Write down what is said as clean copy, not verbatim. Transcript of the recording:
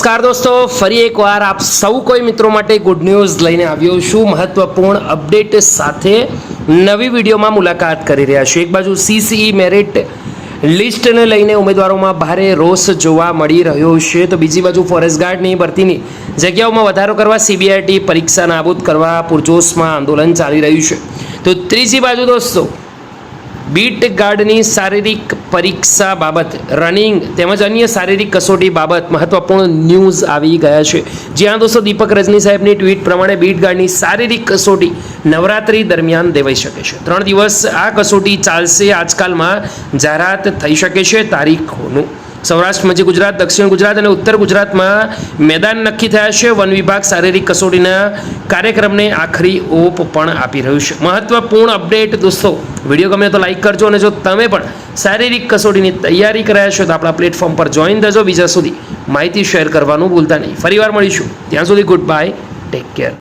નમસ્કાર દોસ્તો, ફરી એકવાર આપ સૌ કોઈ મિત્રો માટે ગુડ ન્યૂઝ લઈને આવ્યો છું. મહત્વપૂર્ણ અપડેટ સાથે નવી વિડીયોમાં મુલાકાત કરી રહ્યા છું. એક બાજુ સીસીઈ મેરિટ લિસ્ટને લઈને ઉમેદવારોમાં ભારે રોષ જોવા મળી રહ્યો છે, તો બીજી બાજુ ફોરેસ્ટ ગાર્ડની ભરતીની જગ્યાઓમાં વધારો કરવા સીબીઆઈટી પરીક્ષા નાબૂદ કરવા પૂરજોશમાં આંદોલન ચાલી રહ્યું છે. તો ત્રીજી બાજુ દોસ્તો બીટ ગાર્ડની શારીરિક પરીક્ષા બાબત રનિંગ તેમજ અન્ય શારીરિક કસોટી બાબત મહત્વપૂર્ણ ન્યૂઝ આવી ગયા છે. જ્યાં દોસ્તો દીપક રજની સાહેબની ટ્વીટ પ્રમાણે બીટ ગાર્ડની શારીરિક કસોટી નવરાત્રી દરમિયાન દેવાઈ શકે છે. 3 દિવસ આ કસોટી ચાલશે. આજકાલમાં જાહેરાત થઈ શકે છે તારીખોનું. સૌરાષ્ટ્ર, મધ્ય ગુજરાત, દક્ષિણ ગુજરાત અને ઉત્તર ગુજરાતમાં મેદાન નક્કી થયા છે. વન વિભાગ શારીરિક કસોટીના કાર્યક્રમને આખરી ઓપ પણ આપી રહ્યું છે. મહત્વપૂર્ણ અપડેટ દોસ્તો, વિડીયો ગમે તો લાઈક કરજો, અને જો તમે પણ શારીરિક કસોટીની તૈયારી કર્યા છો તો આપણા પ્લેટફોર્મ પર જોઈન થજો. બીજા સુધી માહિતી શેર કરવાનું ભૂલતા નહીં. ફરીવાર મળીશું, ત્યાં સુધી ગુડ બાય, ટેક કેર.